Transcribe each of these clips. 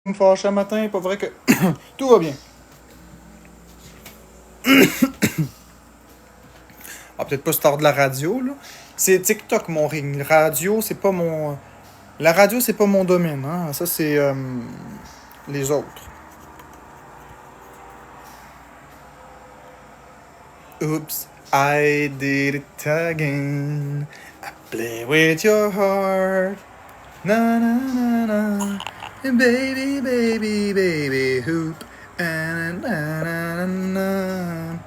Me fâcher un matin, pas vrai que tout va bien. Ah, peut-être pas star de la radio, là. C'est TikTok mon ring. Radio, c'est pas mon. La radio, c'est pas mon domaine, hein. Ça, c'est les autres. Oops, I did it again. I play with your heart. Na na na na. Baby, baby, baby, hoop. Na na na na na.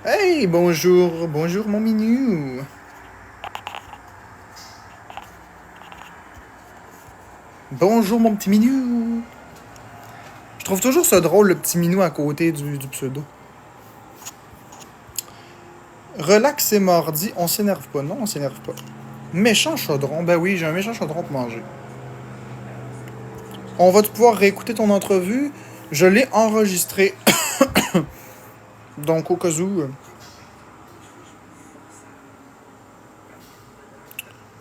Hey, bonjour, bonjour mon minou. Bonjour mon petit minou. Je trouve toujours ça drôle, le petit minou à côté du pseudo. Relax et mardi, on s'énerve pas. Non, on s'énerve pas. Méchant chaudron, ben oui, j'ai un méchant chaudron pour manger. On va pouvoir réécouter ton entrevue. Je l'ai enregistré. Donc, au cas où.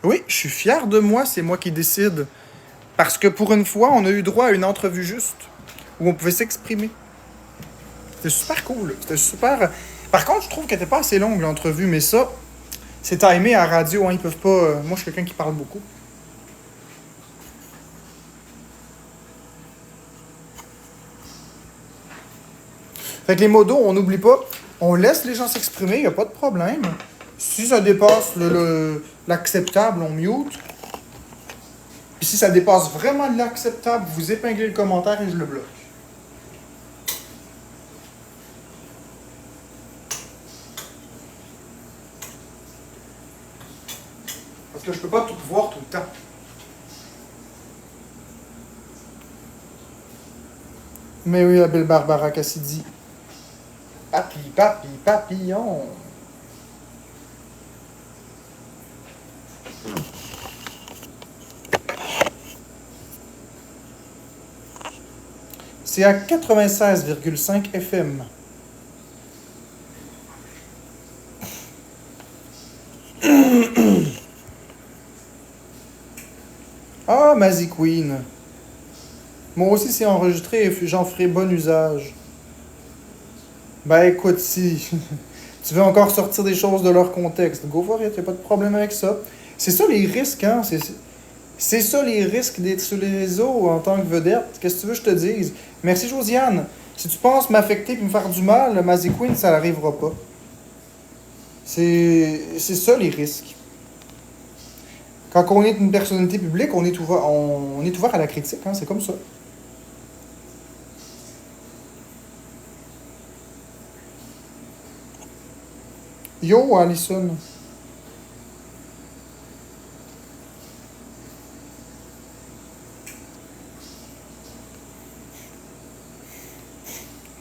Oui, je suis fier de moi, c'est moi qui décide. Parce que pour une fois, on a eu droit à une entrevue juste. Où on pouvait s'exprimer. C'était super cool. C'était super. Par contre, je trouve qu'elle était pas assez longue, l'entrevue, mais ça, c'est timé à la radio, hein, ils peuvent pas. Moi, je suis quelqu'un qui parle beaucoup. Fait que les modos, on n'oublie pas, on laisse les gens s'exprimer, il n'y a pas de problème. Si ça dépasse l'acceptable, on mute. Puis si ça dépasse vraiment l'acceptable, vous épinglez le commentaire et je le bloque. Parce que je peux pas tout voir tout le temps. Mais oui, la belle Barbara Cassidy. Papi, papi, papillon. C'est à 96,5 FM. Ah, Mazzy Queen. Moi aussi, c'est enregistré et j'en ferai bon usage. Ben écoute, si tu veux encore sortir des choses de leur contexte, go for it, y'a pas de problème avec ça. C'est ça les risques, hein? C'est ça les risques d'être sur les réseaux en tant que vedette. Qu'est-ce que tu veux que je te dise? Merci Josiane. Si tu penses m'affecter et me faire du mal, le Mazzy Queen, ça n'arrivera pas. C'est ça les risques. Quand on est une personnalité publique, on est ouvert à la critique, hein? C'est comme ça. Yo, Allison.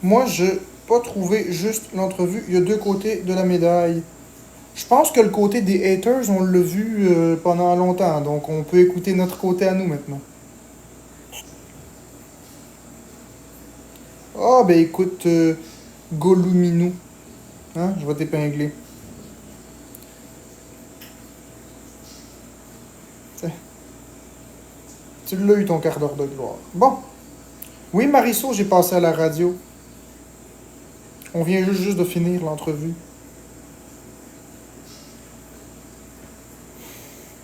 Moi, je pas trouvé juste l'entrevue. Il y a deux côtés de la médaille. Je pense que le côté des haters, on l'a vu pendant longtemps. Donc, on peut écouter notre côté à nous maintenant. Ah, ben écoute, Goluminou. Hein, je vais t'épingler. Tiens, tu l'as eu ton quart d'heure de gloire. Bon. Oui, Marisol, j'ai passé à la radio. On vient juste de finir l'entrevue.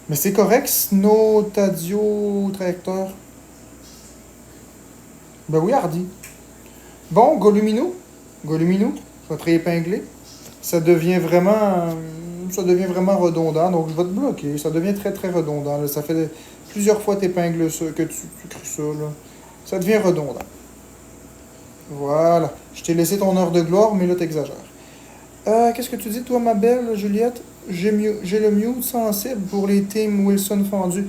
Mais c'est correct, Snow Tadio Trajecteur. Ben oui, Hardy. Bon, Goluminou. Goluminou, je vais te réépingler. Ça devient vraiment. Ça devient vraiment redondant, donc je vais te bloquer. Ça devient très très redondant. Là. Ça fait plusieurs fois t'épingles ça, que tu crées ça. Là. Ça devient redondant. Voilà. Je t'ai laissé ton heure de gloire, mais là t'exagères. Qu'est-ce que tu dis, toi, ma belle Juliette? J'ai le mute sensible pour les teams Wilson fendus.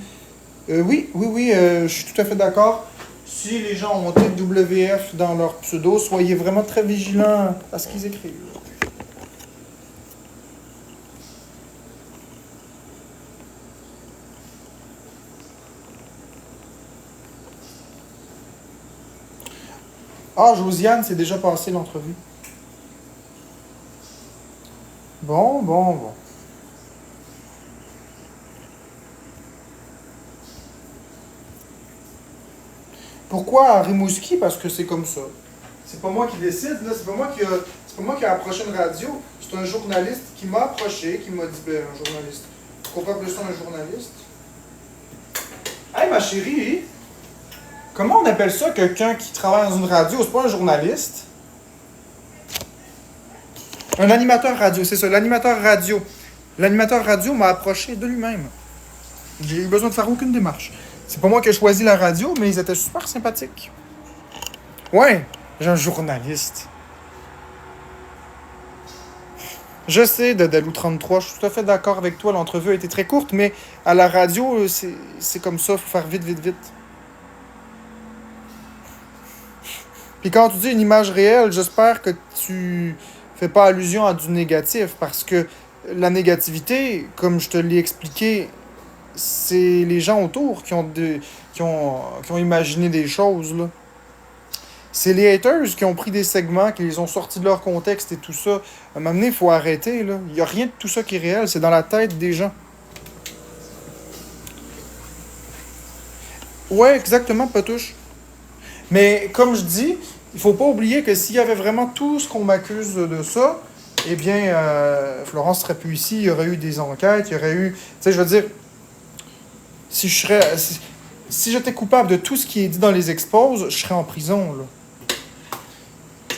Oui, oui, oui, je suis tout à fait d'accord. Si les gens ont TWF dans leur pseudo, soyez vraiment très vigilants à ce qu'ils écrivent. Ah, Josiane, c'est déjà passé l'entrevue. Bon, bon, bon. Pourquoi à Rimouski? Parce que c'est comme ça. C'est pas moi qui décide, là. C'est pas moi qui ai approché une radio. C'est un journaliste qui m'a approché, qui m'a dit, ben, un journaliste. Pourquoi pas appeler ça un journaliste? Hey, ma chérie, comment on appelle ça quelqu'un qui travaille dans une radio? C'est pas un journaliste. Un animateur radio, c'est ça, l'animateur radio. L'animateur radio m'a approché de lui-même. J'ai eu besoin de faire aucune démarche. C'est pas moi qui ai choisi la radio, mais ils étaient super sympathiques. Ouais, j'ai un journaliste. Je sais, Delou 33, je suis tout à fait d'accord avec toi, l'entrevue a été très courte, mais à la radio, c'est comme ça, faut faire vite, vite, vite. Puis quand tu dis une image réelle, j'espère que tu fais pas allusion à du négatif, parce que la négativité, comme je te l'ai expliqué, c'est les gens autour qui ont imaginé des choses, là. C'est les haters qui ont pris des segments, qui les ont sortis de leur contexte et tout ça. À un moment donné, il faut arrêter, là. Il n'y a rien de tout ça qui est réel, c'est dans la tête des gens. Ouais, exactement, Patouche. Mais comme je dis, il faut pas oublier que s'il y avait vraiment tout ce qu'on m'accuse de ça, eh bien, Florence serait plus ici, il y aurait eu des enquêtes, il y aurait eu... Tu sais, je veux dire, si j'étais coupable de tout ce qui est dit dans les exposes, je serais en prison, là.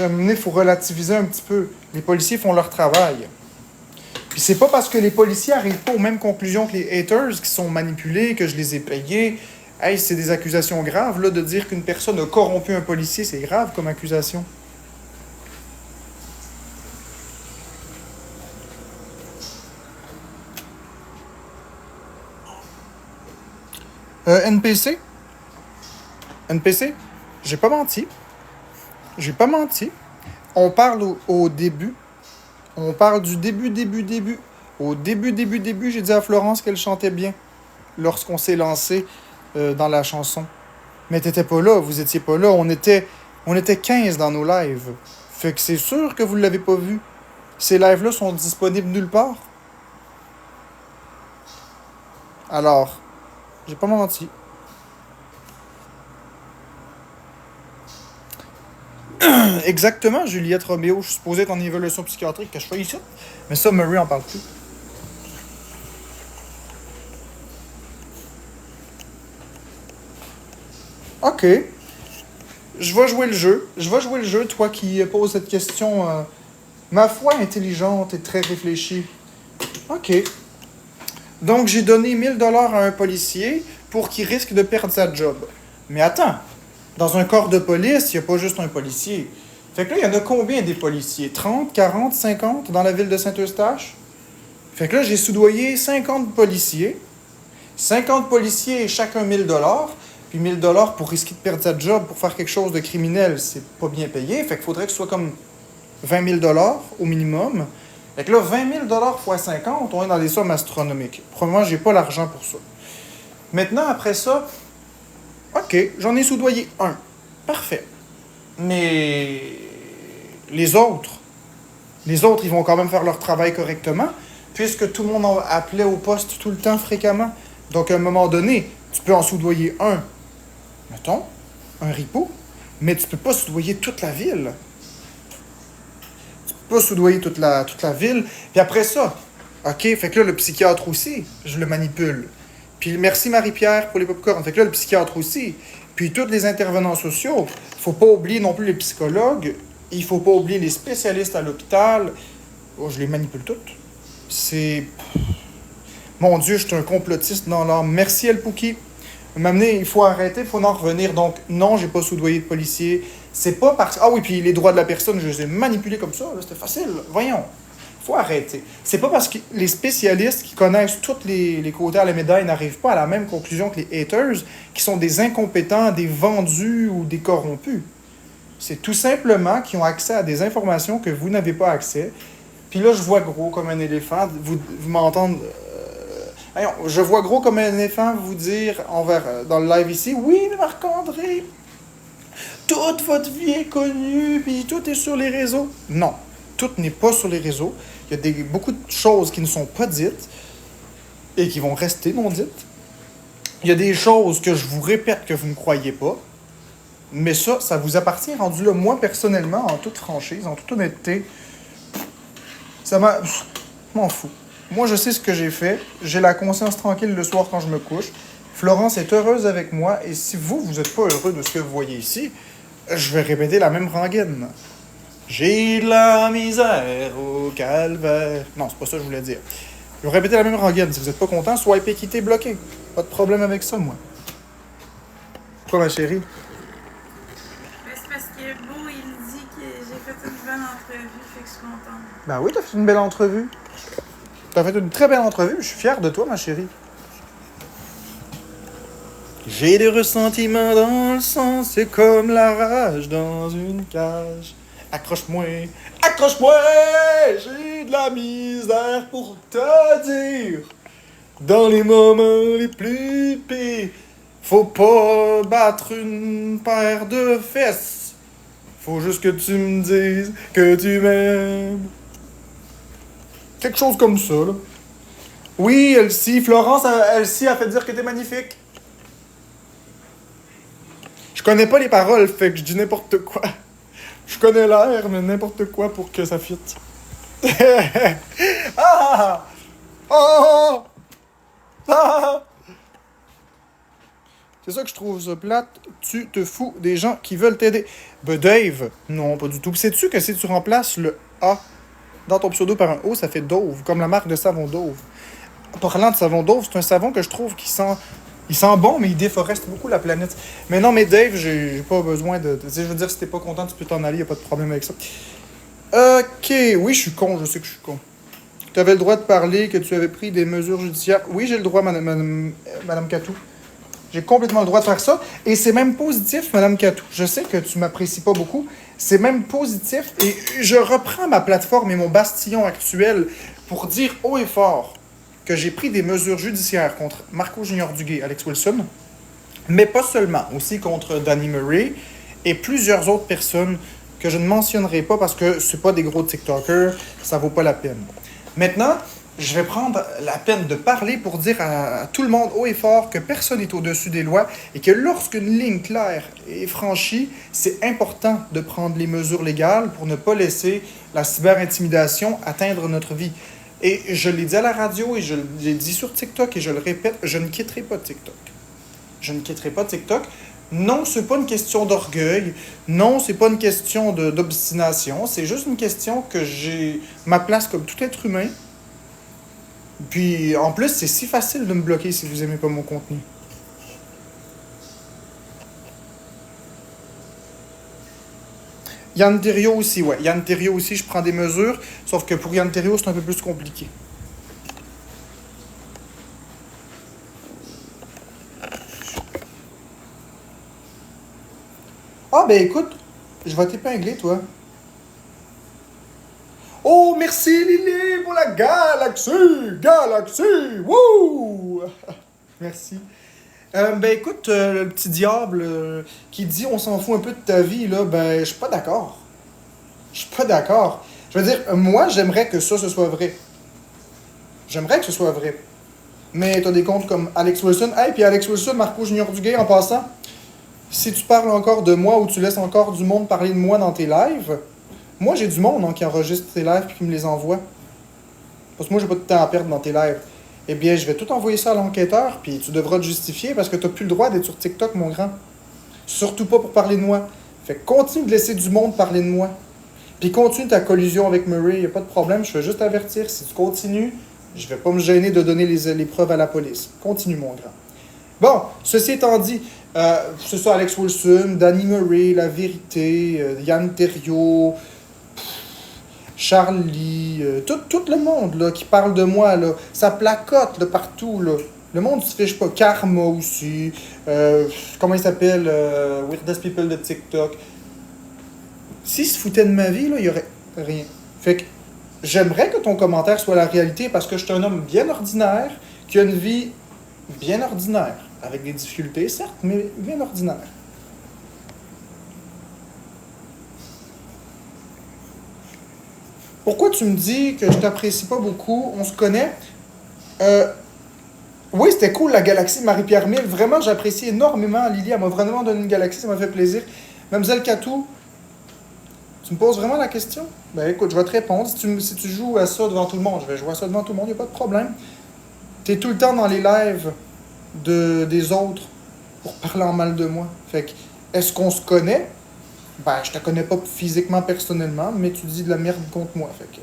Il faut relativiser un petit peu. Les policiers font leur travail. Puis c'est pas parce que les policiers arrivent pas aux mêmes conclusions que les haters, qui sont manipulés, que je les ai payés. Hey, c'est des accusations graves, là, de dire qu'une personne a corrompu un policier, c'est grave comme accusation. NPC? NPC? J'ai pas menti. J'ai pas menti. On parle au début. On parle du début. Au début, j'ai dit à Florence qu'elle chantait bien lorsqu'on s'est lancé dans la chanson. Mais t'étais pas là, vous étiez pas là. On était 15 dans nos lives. Fait que c'est sûr que vous l'avez pas vu. Ces lives-là sont disponibles nulle part. Alors, j'ai pas menti. Exactement, Juliette Roméo. Je suis supposé être en évaluation psychiatrique que je fais ici. Mais ça, Murray en parle plus. Ok. Je vais jouer le jeu. Je vais jouer le jeu, toi qui poses cette question, ma foi, intelligente et très réfléchie. Ok. Donc, j'ai donné 1000$ à un policier pour qu'il risque de perdre sa job. Mais attends, dans un corps de police, il n'y a pas juste un policier. Fait que là, il y en a combien des policiers? 30, 40, 50 dans la ville de Saint-Eustache? Fait que là, j'ai soudoyé 50 policiers. 50 policiers, chacun 1000$. Puis 1000$ pour risquer de perdre sa job, pour faire quelque chose de criminel, c'est pas bien payé. Fait qu'il faudrait que ce soit comme 20 000$ au minimum. Fait que là, 20 000$ x 50, on est dans des sommes astronomiques. Probablement, j'ai pas l'argent pour ça. Maintenant, après ça, ok, j'en ai soudoyé un. Parfait. Mais les autres, ils vont quand même faire leur travail correctement, puisque tout le monde appelait au poste tout le temps fréquemment. Donc, à un moment donné, tu peux en soudoyer un, mettons, un ripeau, mais tu peux pas soudoyer toute la ville. Tu peux pas soudoyer toute la ville. Puis après ça, ok, fait que là, le psychiatre aussi, je le manipule. Puis merci Marie-Pierre pour les popcorns. Fait que là, le psychiatre aussi. Puis tous les intervenants sociaux. Faut pas oublier non plus les psychologues. Il faut pas oublier les spécialistes à l'hôpital. Oh, je les manipule toutes. C'est... Mon Dieu, je suis un complotiste dans l'âme. Merci El Pouki. M'amener, il faut arrêter, il faut en revenir. Donc, non, j'ai pas soudoyé de policier. C'est pas parce... Ah oui, puis les droits de la personne, je les ai manipulés comme ça. Là, c'était facile. Voyons. Faut arrêter. C'est pas parce que les spécialistes qui connaissent tous les côtés à la médaille n'arrivent pas à la même conclusion que les haters, qui sont des incompétents, des vendus ou des corrompus. C'est tout simplement qu'ils ont accès à des informations que vous n'avez pas accès. Puis là, je vois gros comme un éléphant. Vous m'entendez... je vois gros comme un éléphant vous dire dans le live ici, oui, mais Marc-André, toute votre vie est connue, puis tout est sur les réseaux. Non, tout n'est pas sur les réseaux. Il y a beaucoup de choses qui ne sont pas dites et qui vont rester non dites. Il y a des choses que je vous répète que vous ne croyez pas. Mais ça vous appartient, rendu là. Moi, personnellement, en toute franchise, en toute honnêteté, ça m'a... Je m'en fous. Moi, je sais ce que j'ai fait. J'ai la conscience tranquille le soir quand je me couche. Florence est heureuse avec moi. Et si vous n'êtes pas heureux de ce que vous voyez ici, je vais répéter la même rengaine. J'ai de la misère au calvaire. Non, c'est pas ça que je voulais dire. Je vais répéter la même rengaine. Si vous n'êtes pas content, swipez, quittez, bloquez. Pas de problème avec ça, moi. Quoi, ma chérie? Mais c'est parce que Beau, il dit que j'ai fait une bonne entrevue, fait que je suis contente. Ben oui, t'as fait une belle entrevue. T'as fait une très belle entrevue. Je suis fier de toi, ma chérie. J'ai des ressentiments dans le sang, c'est comme la rage dans une cage. Accroche-moi, accroche-moi, j'ai de la misère pour te dire. Dans les moments les plus pires, faut pas battre une paire de fesses. Faut juste que tu me dises que tu m'aimes. Quelque chose comme ça, là. Oui, Elsie, Florence, Elsie a fait dire que t'es magnifique. Je connais pas les paroles, fait que je dis n'importe quoi. Je connais l'air, mais n'importe quoi pour que ça fitte. Ah! Ah! Ah! C'est ça que je trouve ça plate. Tu te fous des gens qui veulent t'aider. Ben Dave, non, pas du tout. Puis sais-tu que si tu remplaces le A dans ton pseudo par un O, ça fait Dove, comme la marque de savon Dove. Parlant de savon Dove, c'est un savon que je trouve qui sent... Il sent bon, mais il déforeste beaucoup la planète. Mais non, mais Dave, j'ai pas besoin de... Tu sais, je veux dire, si t'es pas content, tu peux t'en aller, y a pas de problème avec ça. Ok, oui, je suis con, je sais que je suis con. Tu avais le droit de parler, que tu avais pris des mesures judiciaires. Oui, j'ai le droit, Madame Catou. J'ai complètement le droit de faire ça. Et c'est même positif, Madame Catou. Je sais que tu m'apprécies pas beaucoup. C'est même positif. Et je reprends ma plateforme et mon bastillon actuel pour dire haut et fort que j'ai pris des mesures judiciaires contre Marco Junior Duguay, Alex Wilson, mais pas seulement, aussi contre Danny Murray et plusieurs autres personnes que je ne mentionnerai pas parce que c'est pas des gros TikTokers, ça vaut pas la peine. Maintenant, je vais prendre la peine de parler pour dire à tout le monde haut et fort que personne n'est au-dessus des lois et que lorsqu'une ligne claire est franchie, c'est important de prendre les mesures légales pour ne pas laisser la cyber-intimidation atteindre notre vie. Et je l'ai dit à la radio et je l'ai dit sur TikTok et je le répète, je ne quitterai pas TikTok. Je ne quitterai pas TikTok. Non, c'est pas une question d'orgueil. Non, c'est pas une question d'obstination. C'est juste une question que j'ai ma place comme tout être humain. Puis, en plus, c'est si facile de me bloquer si vous aimez pas mon contenu. Yann Terriot aussi, ouais. Yann Terriot aussi, je prends des mesures. Sauf que pour Yann Terriot, c'est un peu plus compliqué. Ah, ben écoute, je vais t'épingler, toi. Oh, merci Lily pour la galaxie! Galaxie! Wouh! Merci. Ben écoute, le petit diable qui dit on s'en fout un peu de ta vie, là, ben je suis pas d'accord. Je suis pas d'accord. Je veux dire, moi, j'aimerais que ça, ce soit vrai. J'aimerais que ce soit vrai. Mais t'as des comptes comme Alex Wilson. Hey, puis Alex Wilson, Marco Junior Duguay, en passant, si tu parles encore de moi ou tu laisses encore du monde parler de moi dans tes lives, moi, j'ai du monde qui enregistre tes lives et qui me les envoie. Parce que moi, j'ai pas de temps à perdre dans tes lives. Eh bien, je vais tout envoyer ça à l'enquêteur, puis tu devras te justifier parce que t'as plus le droit d'être sur TikTok, mon grand. Surtout pas pour parler de moi. Fait que continue de laisser du monde parler de moi. Puis continue ta collusion avec Murray, y a pas de problème, je vais juste avertir. Si tu continues, je vais pas me gêner de donner les preuves à la police. Continue, mon grand. Bon, ceci étant dit, c'est ça, Alex Wilson, Danny Murray, La Vérité, Yann Terriot, Charlie, tout le monde là, qui parle de moi, là, ça placote là, partout. Là. Le monde se fiche pas. Karma aussi. Comment il s'appelle? Weirdest People de TikTok. S'ils se foutaient de ma vie, là, il y aurait rien. Fait que j'aimerais que ton commentaire soit la réalité parce que je suis un homme bien ordinaire qui a une vie bien ordinaire. Avec des difficultés, certes, mais bien ordinaire. Pourquoi tu me dis que je t'apprécie pas beaucoup? On se connaît. Oui, c'était cool, la galaxie Marie-Pierre Mille. Vraiment, j'apprécie énormément Lily. Elle m'a vraiment donné une galaxie, ça m'a fait plaisir. Mademoiselle Catou, tu me poses vraiment la question? Ben écoute, je vais te répondre. Si tu joues à ça devant tout le monde, je vais jouer à ça devant tout le monde, il n'y a pas de problème. Tu es tout le temps dans les lives des autres pour parler en mal de moi. Fait que, est-ce qu'on se connaît? Ben, je te connais pas physiquement, personnellement, mais tu dis de la merde contre moi. Fait que,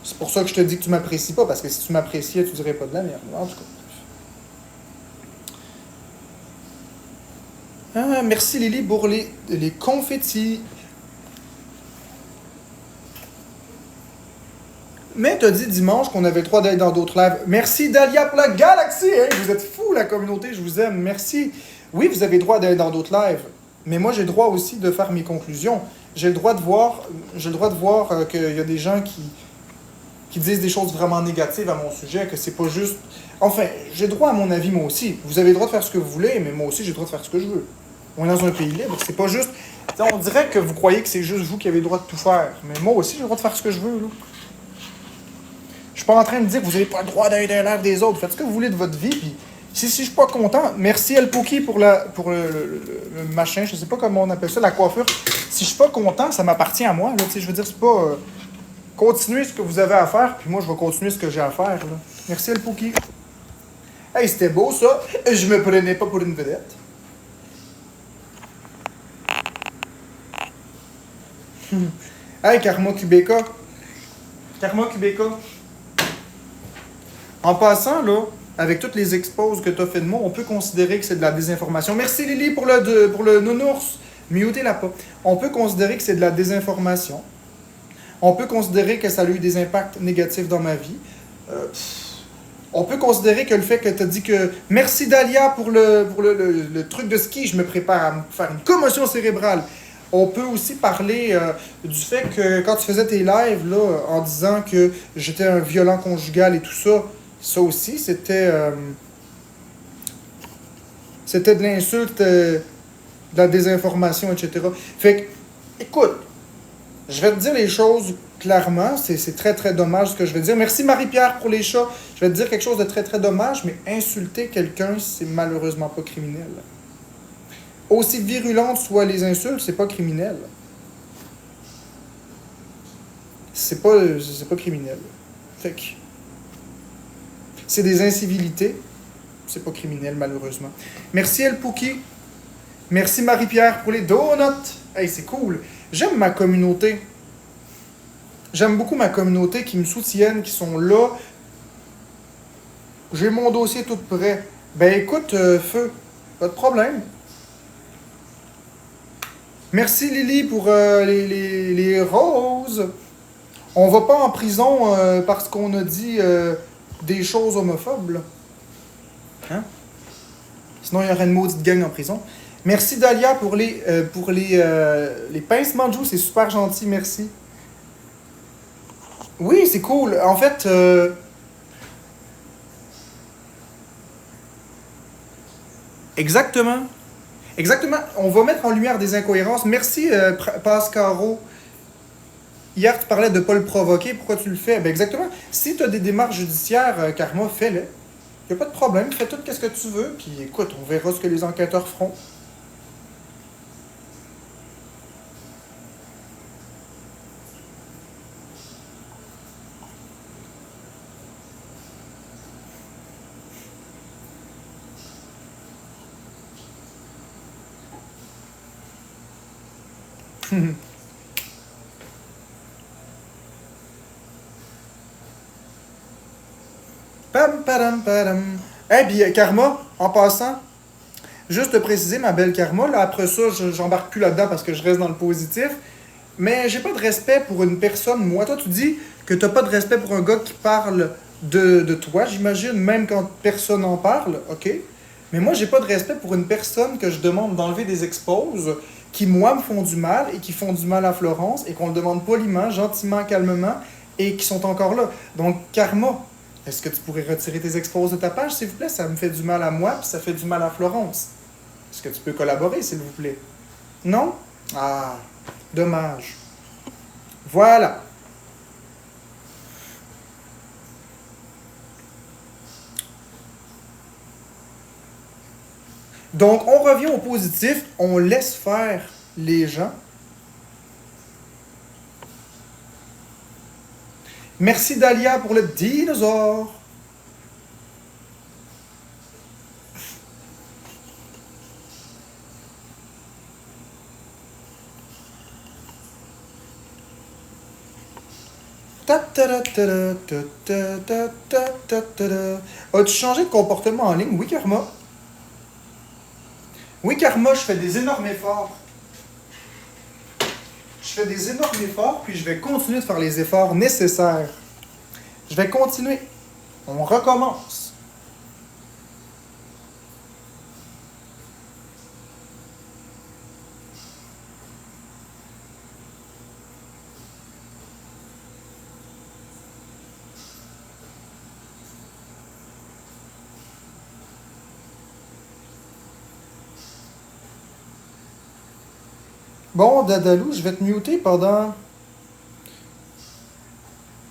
c'est pour ça que je te dis que tu m'apprécies pas, parce que si tu m'appréciais, tu dirais pas de la merde. En tout cas. Ah, merci Lily pour les confettis. Mais t'as dit dimanche qu'on avait le droit d'être dans d'autres lives. Merci Dahlia pour la galaxie! Hein? Vous êtes fous, la communauté, je vous aime. Merci. Oui, vous avez le droit d'être dans d'autres lives. Mais moi, j'ai le droit aussi de faire mes conclusions. J'ai le droit de voir, qu'il y a des gens qui disent des choses vraiment négatives à mon sujet, que c'est pas juste... Enfin, j'ai le droit à mon avis, moi aussi. Vous avez le droit de faire ce que vous voulez, mais moi aussi, j'ai le droit de faire ce que je veux. On est dans un pays libre, c'est pas juste... T'sais, on dirait que vous croyez que c'est juste vous qui avez le droit de tout faire. Mais moi aussi, j'ai le droit de faire ce que je veux, là. Je suis pas en train de dire que vous n'avez pas le droit d'être dans l'air des autres. Faites ce que vous voulez de votre vie, puis si je suis pas content, merci El Pookie pour le machin, je sais pas comment on appelle ça, la coiffure. Si je suis pas content, ça m'appartient à moi, là, je veux dire, c'est pas... continuez ce que vous avez à faire, puis moi, je vais continuer ce que j'ai à faire, là. Merci El Pookie. Hey, c'était beau, ça. Je me prenais pas pour une vedette. Hey, Karma Kubeka. Karma Kubeka. En passant, là, avec toutes les exposes que tu as fait de moi, on peut considérer que c'est de la désinformation. Merci Lily pour le nounours. Mutez-la pas. On peut considérer que c'est de la désinformation. On peut considérer que ça a eu des impacts négatifs dans ma vie. On peut considérer que le fait que tu as dit que merci Dahlia pour le truc de ski, je me prépare à me faire une commotion cérébrale. On peut aussi parler du fait que quand tu faisais tes lives là, en disant que j'étais un violent conjugal et tout ça, ça aussi, c'était de l'insulte, de la désinformation, etc. Fait que, écoute, je vais te dire les choses clairement. C'est très, très dommage ce que je vais dire. Merci Marie-Pierre pour les chats. Je vais te dire quelque chose de très, très dommage, mais insulter quelqu'un, c'est malheureusement pas criminel. Aussi virulentes soient les insultes, c'est pas criminel. C'est pas criminel. Fait que... c'est des incivilités. C'est pas criminel, malheureusement. Merci El Pookie. Merci Marie-Pierre pour les donuts. Hey, c'est cool. J'aime ma communauté. J'aime beaucoup ma communauté qui me soutiennent, qui sont là. J'ai mon dossier tout prêt. Ben écoute, Feu, pas de problème. Merci Lily pour les roses. On va pas en prison parce qu'on a dit des choses homophobes, là. Hein? Sinon, il y aurait une maudite gang en prison. Merci Dahlia pour les pincements de joues, c'est super gentil, merci. Oui, c'est cool. En fait, exactement. Exactement. On va mettre en lumière des incohérences. Merci Pascaro. Hier, tu parlais de ne pas le provoquer. Pourquoi tu le fais? Ben exactement. Si tu as des démarches judiciaires, Karma, fais-les. Il n'y a pas de problème. Fais tout ce que tu veux. Puis écoute, on verra ce que les enquêteurs feront. Pam, padam, padam. Eh bien, Karma, en passant, juste te préciser, ma belle Karma, là, après ça, j'embarque plus là-dedans parce que je reste dans le positif. Mais j'ai pas de respect pour une personne. Moi, toi, tu dis que t'as pas de respect pour un gars qui parle de toi, j'imagine, même quand personne en parle, ok? Mais moi, j'ai pas de respect pour une personne que je demande d'enlever des exposes qui, moi, me font du mal et qui font du mal à Florence et qu'on le demande poliment, gentiment, calmement et qui sont encore là. Donc, Karma, est-ce que tu pourrais retirer tes exposes de ta page, s'il vous plaît? Ça me fait du mal à moi puis ça fait du mal à Florence. Est-ce que tu peux collaborer, s'il vous plaît? Non? Ah, dommage. Voilà. Donc, on revient au positif, on laisse faire les gens. Merci Dahlia pour le dinosaure. As-tu changé de comportement en ligne? Oui, Karma. Oui, Karma, je fais des énormes efforts. Je fais des énormes efforts, puis je vais continuer de faire les efforts nécessaires. Je vais continuer. On recommence. Bon, Dadalou, je vais te muter pendant...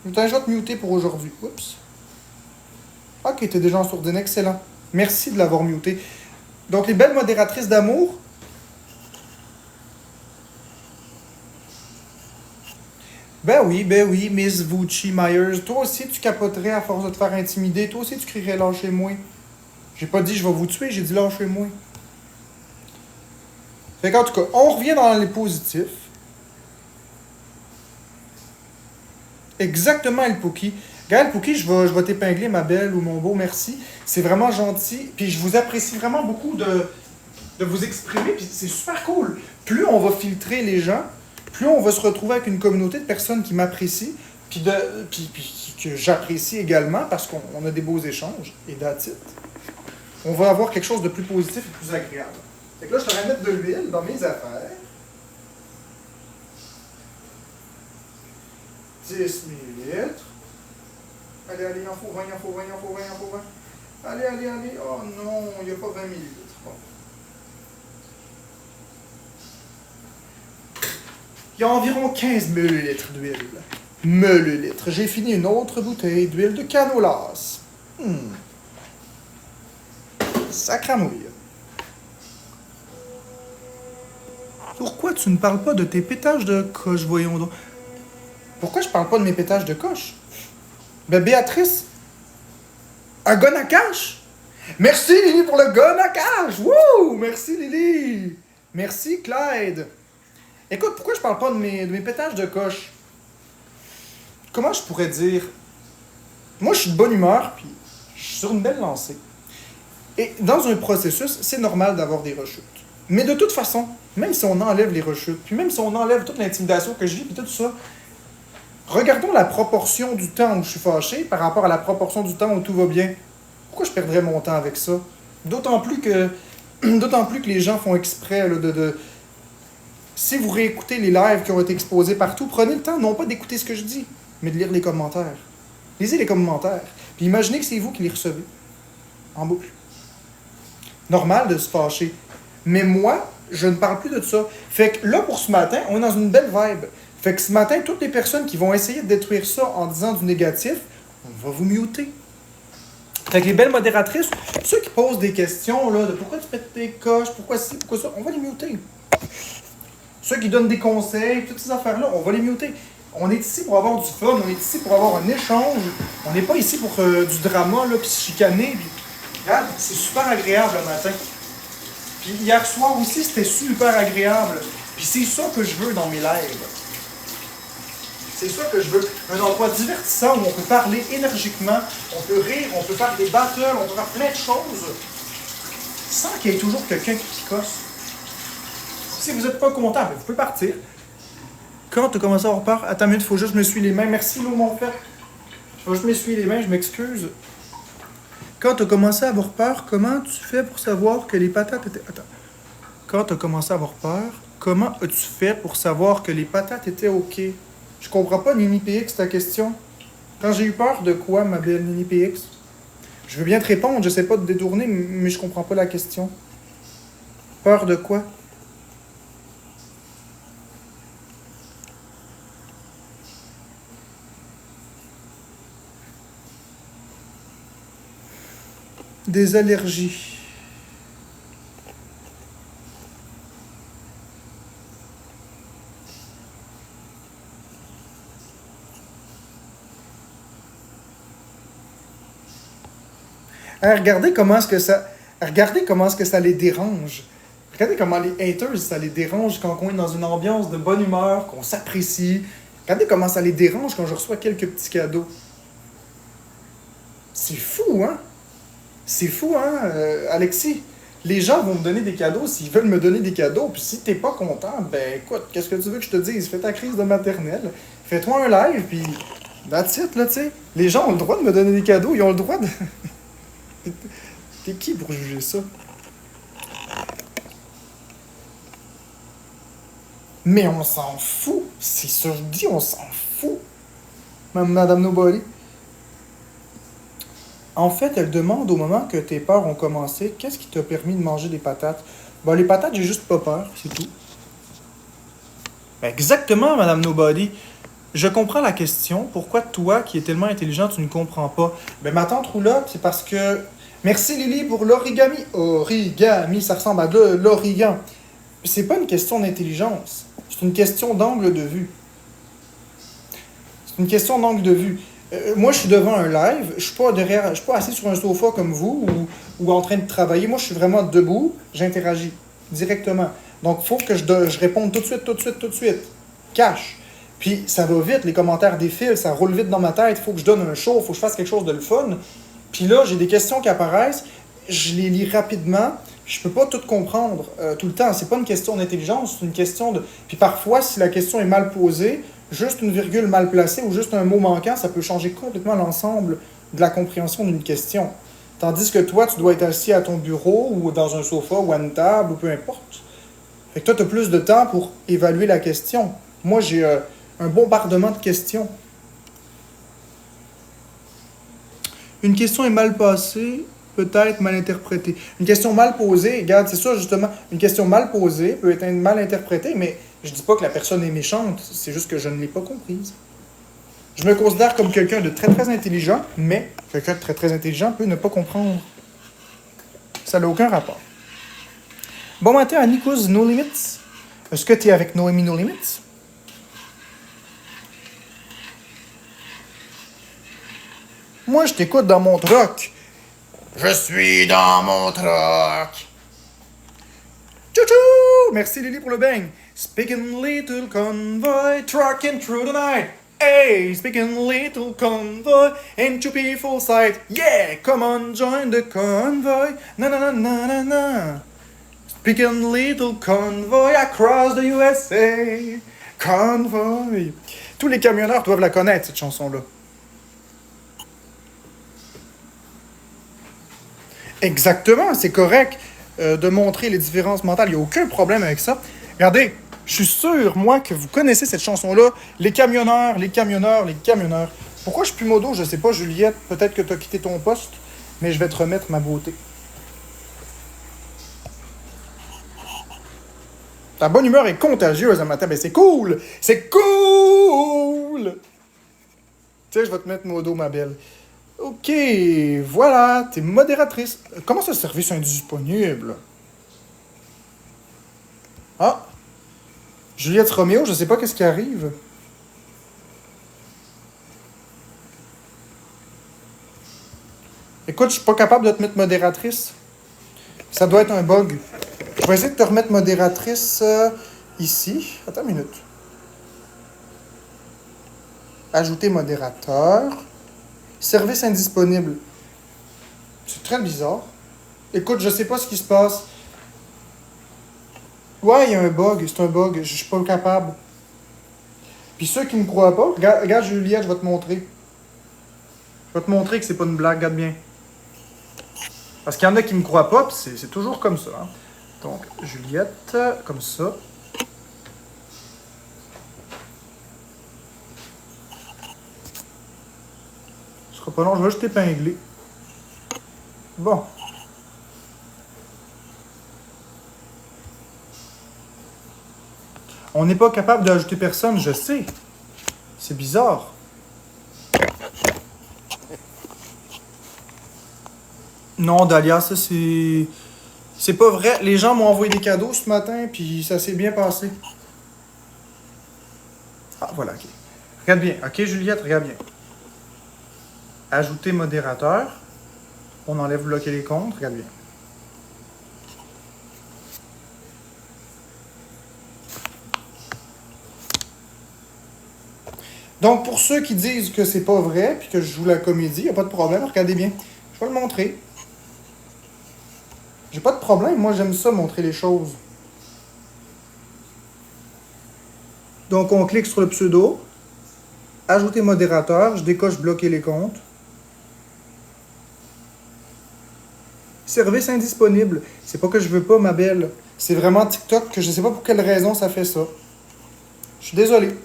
Putain, je vais te muter pour aujourd'hui. Oups. Ok, t'es déjà en sourdine. Excellent. Merci de l'avoir muté. Donc, les belles modératrices d'amour. Ben oui, Miss Vucci Myers. Toi aussi, tu capoterais à force de te faire intimider. Toi aussi, tu crierais lâchez-moi. J'ai pas dit je vais vous tuer, j'ai dit lâchez-moi. Fait qu'en tout cas, on revient dans les positifs. Exactement, El Pookie. Gaël Pookie, je vais t'épingler, ma belle ou mon beau, merci. C'est vraiment gentil. Puis je vous apprécie vraiment beaucoup de vous exprimer. Puis c'est super cool. Plus on va filtrer les gens, plus on va se retrouver avec une communauté de personnes qui m'apprécient, puis que j'apprécie également parce qu'on a des beaux échanges. Et that's it. On va avoir quelque chose de plus positif et plus agréable. Fait que là, je te mettre de l'huile dans mes affaires. 10 millilitres. Allez, il en faut 20, il en faut 20, il en faut 20, il en faut 20. Allez. Oh non, il n'y a pas 20 millilitres. Bon. Il y a environ 15 millilitres d'huile. Millilitres. J'ai fini une autre bouteille d'huile de canolas. Sacramouille. Pourquoi tu ne parles pas de tes pétages de coche, voyons donc? Pourquoi je parle pas de mes pétages de coche? Ben, Béatrice, un gun à cash? Merci Lily pour le gun à cash! Wouh! Merci Lily! Merci Clyde! Écoute, pourquoi je parle pas de mes pétages de coche? Comment je pourrais dire? Moi, je suis de bonne humeur, puis je suis sur une belle lancée. Et dans un processus, c'est normal d'avoir des rechutes. Mais de toute façon, même si on enlève les rechutes, puis même si on enlève toute l'intimidation que je vis, puis tout ça, regardons la proportion du temps où je suis fâché par rapport à la proportion du temps où tout va bien. Pourquoi je perdrais mon temps avec ça? D'autant plus que les gens font exprès là, Si vous réécoutez les lives qui ont été exposés partout, prenez le temps, non pas d'écouter ce que je dis, mais de lire les commentaires. Lisez les commentaires. Puis imaginez que c'est vous qui les recevez. En boucle. Normal de se fâcher. Mais moi, je ne parle plus de ça. Fait que là, pour ce matin, on est dans une belle vibe. Fait que ce matin, toutes les personnes qui vont essayer de détruire ça en disant du négatif, on va vous muter. Fait que les belles modératrices, ceux qui posent des questions, là, de pourquoi tu pètes tes coches, pourquoi ci, pourquoi ça, on va les muter. Ceux qui donnent des conseils, toutes ces affaires-là, on va les muter. On est ici pour avoir du fun, on est ici pour avoir un échange. On n'est pas ici pour du drama, là, puis se chicaner. Puis, regarde, c'est super agréable le matin. Puis hier soir aussi, c'était super agréable. Puis c'est ça que je veux dans mes lives. C'est ça que je veux. Un endroit divertissant où on peut parler énergiquement, on peut rire, on peut faire des battles, on peut faire plein de choses sans qu'il y ait toujours quelqu'un qui picosse. Si vous n'êtes pas content, vous pouvez partir. Quand tu as commencé à avoir peur, attends une minute, il faut juste que je m'essuie les mains. Merci, Lou, mon frère. Je vais juste m'essuyer les mains, je m'excuse. Quand tu as commencé à avoir peur, comment tu fais pour savoir que les patates étaient... Attends. Quand tu as commencé à avoir peur, comment as-tu fait pour savoir que les patates étaient OK? Je comprends pas, Nini PX, ta question. Quand j'ai eu peur de quoi, ma belle Nini PX? Je veux bien te répondre, je sais pas te détourner, mais je comprends pas la question. Peur de quoi? Des allergies. Hein, regardez comment est-ce que ça les dérange. Regardez comment les haters, ça les dérange quand on est dans une ambiance de bonne humeur, qu'on s'apprécie. Regardez comment ça les dérange quand je reçois quelques petits cadeaux. C'est fou, hein? C'est fou, hein, Alexis? Les gens vont me donner des cadeaux s'ils veulent me donner des cadeaux. Puis si t'es pas content, ben écoute, qu'est-ce que tu veux que je te dise? Fais ta crise de maternelle. Fais-toi un live, puis that's it, là, tu sais. Les gens ont le droit de me donner des cadeaux. Ils ont le droit de... T'es qui pour juger ça? Mais on s'en fout. C'est ça, je dis, on s'en fout. Madame Nobody. En fait, elle demande au moment que tes peurs ont commencé, qu'est-ce qui t'a permis de manger des patates? Ben, les patates, j'ai juste pas peur, c'est tout. Exactement, Madame Nobody. Je comprends la question. Pourquoi toi, qui es tellement intelligent, tu ne comprends pas? Ben, ma tante Roulotte, c'est parce que... Merci Lily pour l'origami. Origami, ça ressemble à de l'origan. C'est pas une question d'intelligence. C'est une question d'angle de vue. C'est une question d'angle de vue. Moi, je suis devant un live. Je suis pas assis sur un sofa comme vous ou en train de travailler. Moi, je suis vraiment debout. J'interagis directement. Donc, il faut que je réponde tout de suite. Cash. Puis, ça va vite. Les commentaires défilent. Ça roule vite dans ma tête. Il faut que je donne un show. Il faut que je fasse quelque chose de le fun. Puis là, j'ai des questions qui apparaissent. Je les lis rapidement. Je peux pas tout comprendre tout le temps. C'est pas une question d'intelligence. C'est une question de... Puis parfois, si la question est mal posée, juste une virgule mal placée ou juste un mot manquant, ça peut changer complètement l'ensemble de la compréhension d'une question. Tandis que toi, tu dois être assis à ton bureau ou dans un sofa ou à une table ou peu importe. Fait que toi, tu as plus de temps pour évaluer la question. Moi, j'ai un bombardement de questions. Une question est mal passée, peut-être mal interprétée. Une question mal posée, regarde, c'est ça justement, une question mal posée peut être mal interprétée, mais je dis pas que la personne est méchante, c'est juste que je ne l'ai pas comprise. Je me considère comme quelqu'un de très très intelligent, mais quelqu'un de très très intelligent peut ne pas comprendre. Ça n'a aucun rapport. Bon matin à Nikos No Limits. Est-ce que tu es avec Noémie No Limits? Moi, je t'écoute dans mon truck. Je suis dans mon truck. Tchou-tchou! Merci Lily pour le bang. Speaking little convoy, trucking through the night. Hey, speaking little convoy, ain't you people sight? Yeah, come on, join the convoy. Na na na na na na. Speaking little convoy across the USA. Convoy. Tous les camionneurs doivent la connaître, cette chanson-là. Exactement, c'est correct de montrer les différences mentales. Il n'y a aucun problème avec ça. Regardez, je suis sûr, moi, que vous connaissez cette chanson-là. Les camionneurs, les camionneurs, les camionneurs. Pourquoi je suis plus modo? Je sais pas, Juliette. Peut-être que tu as quitté ton poste, mais je vais te remettre ma beauté. Ta bonne humeur est contagieuse un matin. Ben c'est cool! C'est cool! Tiens, je vais te mettre modo, ma belle. Ok, voilà, t'es modératrice. Comment ça, service indisponible? Ah, Juliette Roméo, je sais pas qu'est-ce qui arrive. Écoute, je suis pas capable de te mettre modératrice. Ça doit être un bug. Je vais essayer de te remettre modératrice ici. Attends une minute. Ajouter modérateur. Service indisponible. C'est très bizarre. Écoute, je sais pas ce qui se passe. Ouais, il y a un bug. C'est un bug. Je suis pas capable. Puis ceux qui me croient pas, regarde Juliette, je vais te montrer. Je vais te montrer que c'est pas une blague, regarde bien. Parce qu'il y en a qui me croient pas, puis c'est toujours comme ça. Hein. Donc, Juliette, comme ça. Ce sera pas long, je vais juste t'épingler. Bon. On n'est pas capable d'ajouter personne, je sais. C'est bizarre. Non, Dahlia, ça c'est... C'est pas vrai. Les gens m'ont envoyé des cadeaux ce matin, puis ça s'est bien passé. Ah, voilà, ok. Regarde bien. Ok, Juliette, regarde bien. Ajouter modérateur. On enlève bloquer les comptes. Regarde bien. Donc, pour ceux qui disent que c'est pas vrai, puis que je joue la comédie, il a pas de problème. Regardez bien. Je vais le montrer. J'ai pas de problème. Moi, j'aime ça, montrer les choses. Donc, on clique sur le pseudo. Ajouter modérateur. Je décoche bloquer les comptes. Service indisponible. C'est pas que je veux pas, ma belle. C'est vraiment TikTok que je sais pas pour quelle raison ça fait ça. Je suis désolé.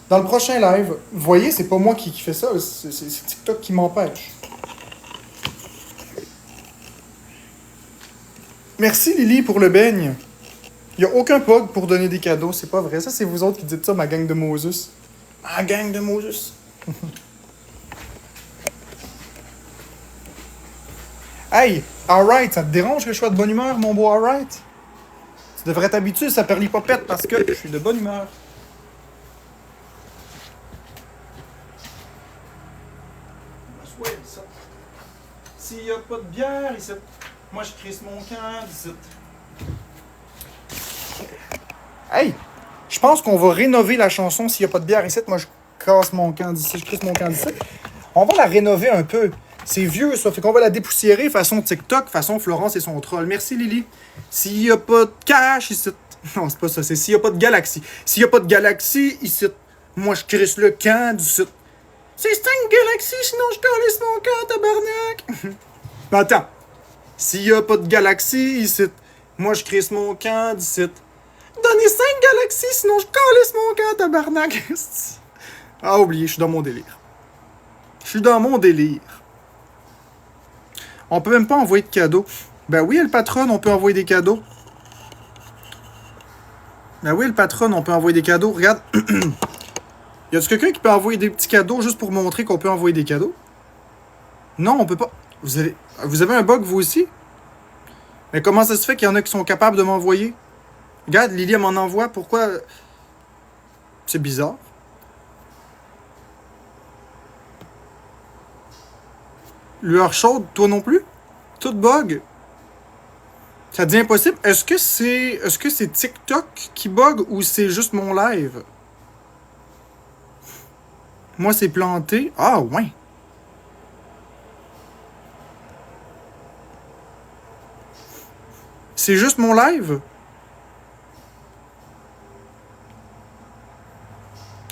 Dans le prochain live, vous voyez, c'est pas moi qui fais ça, c'est TikTok qui m'empêche. Merci Lily pour le beigne. Il n'y a aucun pog pour donner des cadeaux, c'est pas vrai. Ça, c'est vous autres qui dites ça, ma gang de Moses. Ma gang de Moses. Hey, alright, ça te dérange que je sois de bonne humeur, mon beau alright? Tu devrais t'habituer, ça perd l'hypopète parce que je suis de bonne humeur. S'il n'y a pas de bière ici, moi je crisse mon camp ici. Hey! Je pense qu'on va rénover la chanson S'il n'y a pas de bière ici, moi je casse mon camp d'ici, je crisse mon camp d'ici. On va la rénover un peu. C'est vieux ça, fait qu'on va la dépoussiérer façon TikTok, façon Florence et son troll. Merci Lily. S'il n'y a pas de cash ici. Non, c'est pas ça, c'est s'il n'y a pas de galaxie. S'il n'y a pas de galaxie ici, moi je crisse le camp d'ici. C'est Sting Galaxy, sinon je calisse mon camp, tabarnak! Mais attends, s'il n'y a pas de galaxie ici, moi je crisse mon camp d'ici. Donnez 5 galaxies, sinon je calisse mon camp, tabarnak! Ah, oubliez, je suis dans mon délire. Je suis dans mon délire. On peut même pas envoyer de cadeaux. Ben oui, le patron, on peut envoyer des cadeaux. Ben oui, le patron, on peut envoyer des cadeaux. Regarde. Y a-t-il quelqu'un qui peut envoyer des petits cadeaux juste pour montrer qu'on peut envoyer des cadeaux? Non, on peut pas. Vous avez un bug, vous aussi? Mais comment ça se fait qu'il y en a qui sont capables de m'envoyer? Regarde, Lily, elle m'en envoie. Pourquoi? C'est bizarre. Lueur chaude, toi non plus? Tout bug? Ça devient impossible. Est-ce que c'est TikTok qui bug ou c'est juste mon live? Moi, c'est planté. Ah, ouais. C'est juste mon live?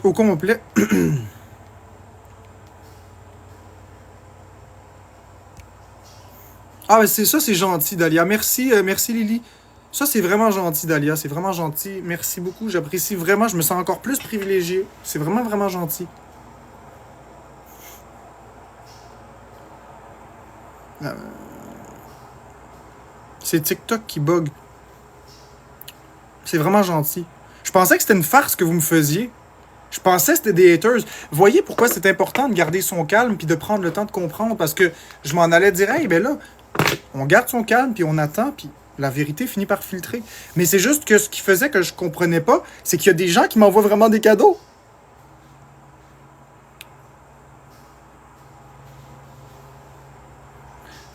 Au complet. Ah, mais c'est ça, c'est gentil, Dahlia. Merci, merci, Lily. Ça, c'est vraiment gentil, Dahlia. C'est vraiment gentil. Merci beaucoup. J'apprécie vraiment. Je me sens encore plus privilégié. C'est vraiment, vraiment gentil. C'est TikTok qui bug. C'est vraiment gentil. Je pensais que c'était une farce que vous me faisiez. Je pensais que c'était des haters. Voyez pourquoi c'est important de garder son calme puis de prendre le temps de comprendre. Parce que je m'en allais dire, hey, ben là, on garde son calme puis on attend puis la vérité finit par filtrer. Mais c'est juste que ce qui faisait que je comprenais pas, c'est qu'il y a des gens qui m'envoient vraiment des cadeaux.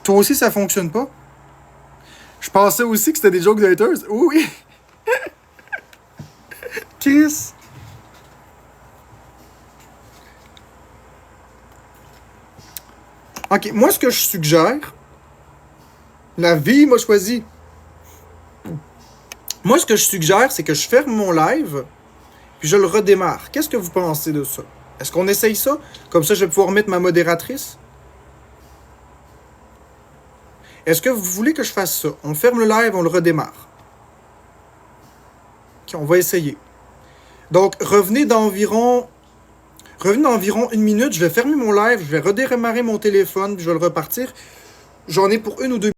Toi aussi, ça fonctionne pas? Je pensais aussi que c'était des jokes de haters. Oui! Chris! Ok, moi, ce que je suggère, la vie m'a choisi. Moi, ce que je suggère, c'est que je ferme mon live, puis je le redémarre. Qu'est-ce que vous pensez de ça? Est-ce qu'on essaye ça? Comme ça, je vais pouvoir mettre ma modératrice? Est-ce que vous voulez que je fasse ça? On ferme le live, on le redémarre. Ok, on va essayer. Donc, revenez d'environ 1 minute. Je vais fermer mon live, je vais redémarrer mon téléphone, puis je vais le repartir. J'en ai pour 1 ou 2